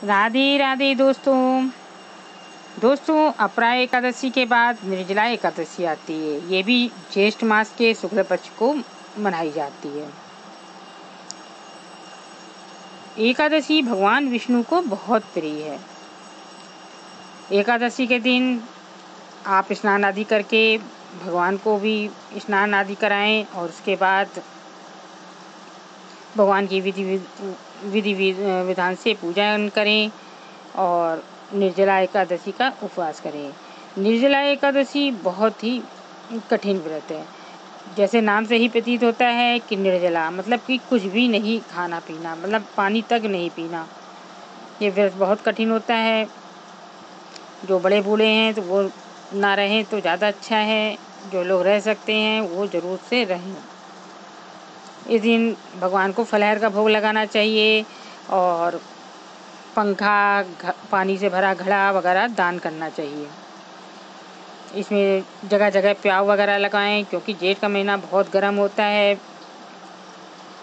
राधे राधे दोस्तों अपरा एकादशी के बाद निर्जला एकादशी आती है। ये भी ज्येष्ठ मास के शुक्ल पक्ष को मनाई जाती है। एकादशी भगवान विष्णु को बहुत प्रिय है। एकादशी के दिन आप स्नान आदि करके भगवान को भी स्नान आदि कराएं और उसके बाद भगवान की विधि विधान से पूजा करें और निर्जला एकादशी का उपवास करें। निर्जला एकादशी बहुत ही कठिन व्रत है। जैसे नाम से ही प्रतीत होता है कि निर्जला मतलब कि कुछ भी नहीं खाना पीना, मतलब पानी तक नहीं पीना। ये व्रत बहुत कठिन होता है। जो बड़े बूढ़े हैं तो वो ना रहें तो ज़्यादा अच्छा है। जो लोग रह सकते हैं वो ज़रूर से रहें। इस दिन भगवान को फलाहार का भोग लगाना चाहिए और पंखा, पानी से भरा घड़ा वगैरह दान करना चाहिए। इसमें जगह जगह प्याव वगैरह लगाएं क्योंकि जेठ का महीना बहुत गर्म होता है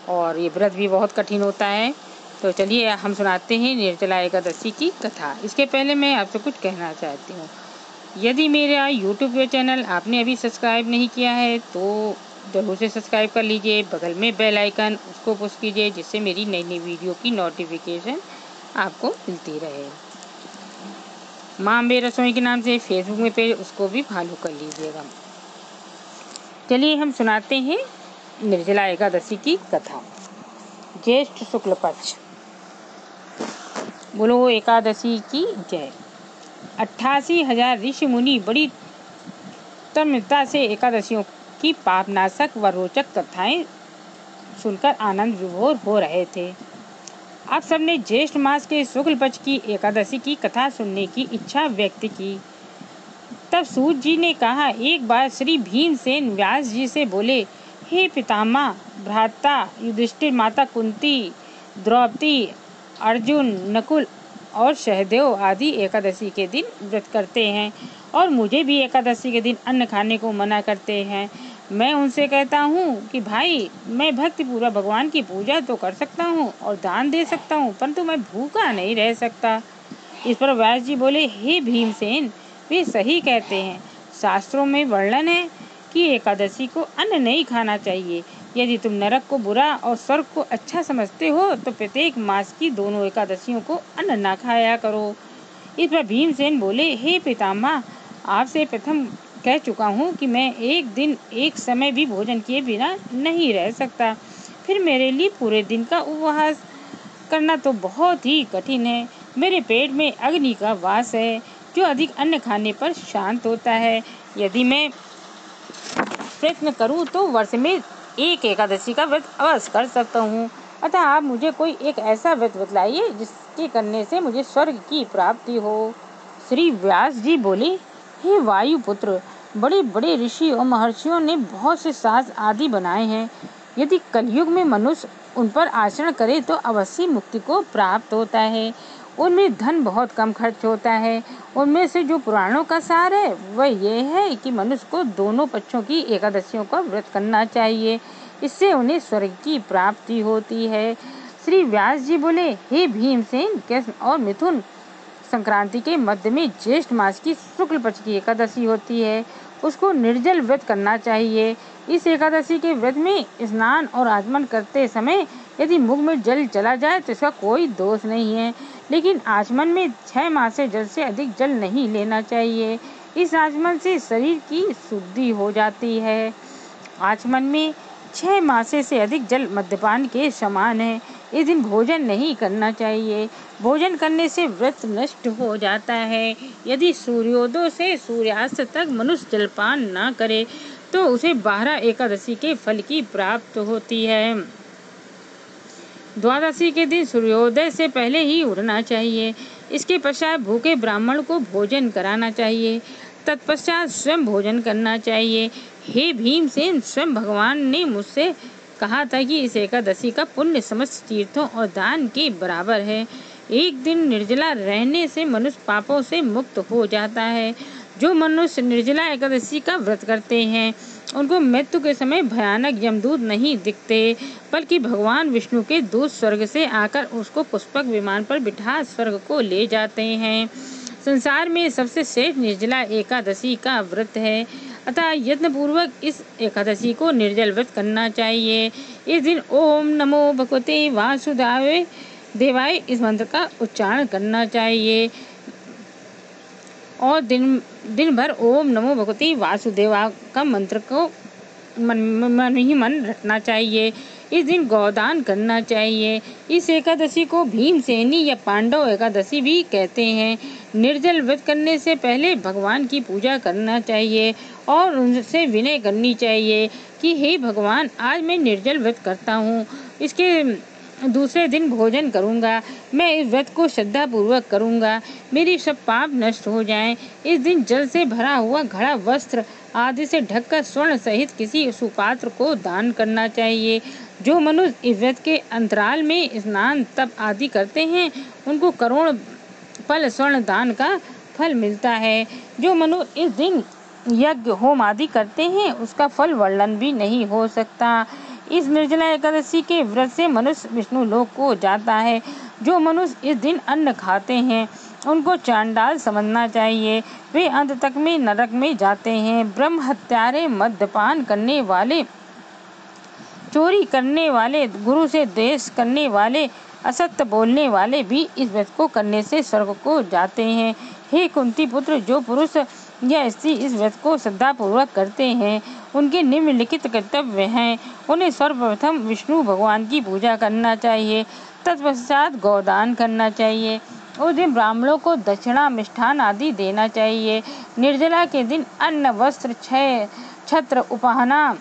और ये व्रत भी बहुत कठिन होता है। तो चलिए हम सुनाते हैं निर्जला एकादशी की कथा। इसके पहले मैं आपसे कुछ कहना चाहती हूँ। यदि मेरा यूट्यूब चैनल आपने अभी सब्सक्राइब नहीं किया है तो जरूर से सब्सक्राइब कर लीजिए। बगल में बेल आइकन उसको पुश कीजिए जिससे मेरी नई नई वीडियो की नोटिफिकेशन आपको मिलती रहे। माँ अम्बे रसोई के नाम से फेसबुक में पेज उसको भी फॉलो कर लीजिएगा। चलिए हम सुनाते हैं निर्जला एकादशी की कथा। ज्येष्ठ शुक्ल पक्ष। बोलो एकादशी की जय। 88,000 ऋषि मुनि बड़ी तन्मयता से एकादशियों की पापनाशक व रोचक कथाएं सुनकर आनंद विभोर हो रहे थे। आप सबने ज्येष्ठ मास के शुक्ल पक्ष की एकादशी की कथा सुनने की इच्छा व्यक्त की। तब सूत जी ने कहा, एक बार श्री भीमसेन व्यास जी से बोले, हे पितामह, भ्राता युधिष्ठिर, माता कुंती, द्रौपदी, अर्जुन, नकुल और सहदेव आदि एकादशी के दिन व्रत करते हैं और मुझे भी एकादशी के दिन अन्न खाने को मना करते हैं। मैं उनसे कहता हूँ कि भाई, मैं भक्ति पूर्वक भगवान की पूजा तो कर सकता हूँ और दान दे सकता हूँ, परंतु मैं भूखा नहीं रह सकता। इस पर व्यास जी बोले, हे भीमसेन, वे सही कहते हैं। शास्त्रों में वर्णन है कि एकादशी को अन्न नहीं खाना चाहिए। यदि तुम नरक को बुरा और स्वर्ग को अच्छा समझते हो तो प्रत्येक मास की दोनों एकादशियों को अन्न ना खाया करो। इस पर भीमसेन बोले, हे पितामह, आपसे प्रथम कह चुका हूँ कि मैं एक दिन एक समय भी भोजन किए बिना नहीं रह सकता। फिर मेरे लिए पूरे दिन का उपवास करना तो बहुत ही कठिन है। मेरे पेट में अग्नि का वास है जो अधिक अन्न खाने पर शांत होता है। यदि मैं प्रयत्न करूं तो वर्ष में एक एकादशी का व्रत अवश्य कर सकता हूं। अतः आप मुझे कोई एक ऐसा व्रत बतलाइए जिसके करने से मुझे स्वर्ग की प्राप्ति हो। श्री व्यास जी बोले, हे वायुपुत्र, बड़े बड़े ऋषि और महर्षियों ने बहुत से शास्त्र आदि बनाए हैं। यदि कलयुग में मनुष्य उन पर आचरण करे तो अवश्य मुक्ति को प्राप्त होता है। उनमें धन बहुत कम खर्च होता है। उनमें से जो पुराणों का सार है वह ये है कि मनुष्य को दोनों पक्षों की एकादशियों का व्रत करना चाहिए। इससे उन्हें स्वर्ग की प्राप्ति होती है। श्री व्यास जी बोले, हे भीमसेन, कृष्ण और मिथुन संक्रांति के मध्य में ज्येष्ठ मास की शुक्ल पक्ष की एकादशी होती है। उसको निर्जल व्रत करना चाहिए। इस एकादशी के व्रत में स्नान और आचमन करते समय यदि मुख में जल चला जाए तो इसका कोई दोष नहीं है, लेकिन आचमन में 6 मासे जल से अधिक जल नहीं लेना चाहिए। इस आचमन से शरीर की शुद्धि हो जाती है। आचमन में 6 मासे से अधिक जल मद्यपान के समान है। इस दिन भोजन नहीं करना चाहिए। भोजन करने से व्रत नष्ट हो जाता है। यदि सूर्योदय से सूर्यास्त तक मनुष्य जलपान न करे तो उसे 12 एकादशी के फल की प्राप्त होती है। द्वादशी के दिन सूर्योदय से पहले ही उठना चाहिए। इसके पश्चात भूखे ब्राह्मण को भोजन कराना चाहिए। तत्पश्चात स्वयं भोजन करना चाहिए। हे भीमसेन, स्वयं भगवान ने मुझसे कहा था कि इस एकादशी का पुण्य समस्त तीर्थों और दान के बराबर है। एक दिन निर्जला रहने से मनुष्य पापों से मुक्त हो जाता है। जो मनुष्य निर्जला एकादशी का व्रत करते हैं उनको मृत्यु के समय भयानक यमदूत नहीं दिखते, बल्कि भगवान विष्णु के दूत स्वर्ग से आकर उसको पुष्पक विमान पर बिठा स्वर्ग को ले जाते हैं। संसार में सबसे श्रेष्ठ निर्जला एकादशी का व्रत है, अतः यत्न पूर्वक इस एकादशी को निर्जल व्रत करना चाहिए। इस दिन ओम नमो भगवते वासुदेवाय देवाय इस मंत्र का उच्चारण करना चाहिए और दिन भर ओम नमो भगवते वासुदेवाय का मंत्र को मन ही मन रटना चाहिए। इस दिन गौदान करना चाहिए। इस एकादशी को भीमसेनी या पांडव एकादशी भी कहते हैं। निर्जल व्रत करने से पहले भगवान की पूजा करना चाहिए और उनसे विनय करनी चाहिए कि हे भगवान, आज मैं निर्जल व्रत करता हूँ, इसके दूसरे दिन भोजन करूँगा, मैं इस व्रत को श्रद्धा पूर्वक करूँगा, मेरी सब पाप नष्ट हो जाएं। इस दिन जल से भरा हुआ घड़ा, वस्त्र आदि से ढककर स्वर्ण सहित किसी सुपात्र को दान करना चाहिए। जो मनुष्य इस व्रत के अंतराल में स्नान तप आदि करते हैं, उनको करोड़ फल स्वर्ण दान का फल मिलता है। जो मनुष्य इस दिन यज्ञ होम आदि करते हैं, उसका फल वर्णन भी नहीं हो सकता। इस निर्जला एकादशी के व्रत से मनुष्य विष्णु लोक को जाता है। जो मनुष्य इस दिन अन्न खाते हैं, उनको चांडाल समझना चाहिए, वे अंत तक में नरक में जाते हैं। ब्रह्म हत्यारे, मद्यपान करने वाले, चोरी करने वाले, गुरु से द्वेष करने वाले, असत्य बोलने वाले भी इस व्रत को करने से स्वर्ग को जाते हैं। हे कुंती पुत्र, जो पुरुष या स्त्री इस व्रत को श्रद्धापूर्वक करते हैं, उनके निम्नलिखित कर्तव्य हैं। उन्हें सर्वप्रथम विष्णु भगवान की पूजा करना चाहिए, तत्पश्चात गौदान करना चाहिए। उस दिन ब्राह्मणों को दक्षिणा, मिष्ठान आदि देना चाहिए। निर्जला के दिन अन्न, वस्त्र, छत्र, उपहाना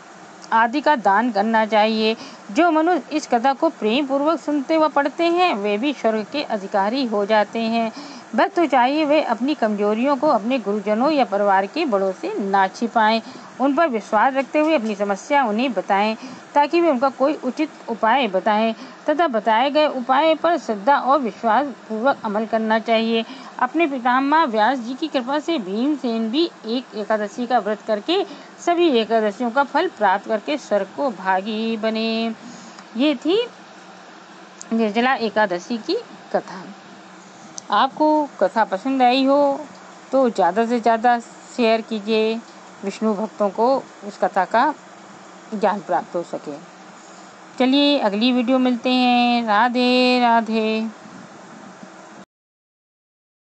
आदि का दान करना चाहिए। जो मनुष्य इस कथा को प्रेम पूर्वक सुनते व पढ़ते हैं, वे भी स्वर्ग के अधिकारी हो जाते हैं। बस तो चाहिए वे अपनी कमजोरियों को अपने गुरुजनों या परिवार के बड़ों से ना छिपाएं, उन पर विश्वास रखते हुए अपनी समस्या उन्हें बताएं, ताकि वे उनका कोई उचित उपाय बताएं तथा बताए गए उपाय पर श्रद्धा और विश्वास पूर्वक अमल करना चाहिए। अपने पितामह व्यास जी की कृपा से भीमसेन भी एक एकादशी का व्रत करके सभी एकादशियों का फल प्राप्त करके स्वर्ग को भागी बने। ये थी निर्जला एकादशी की कथा। आपको कथा पसंद आई हो तो ज़्यादा से ज़्यादा शेयर कीजिए, विष्णु भक्तों को उस कथा का ज्ञान प्राप्त हो सके। चलिए अगली वीडियो मिलते हैं। राधे राधे।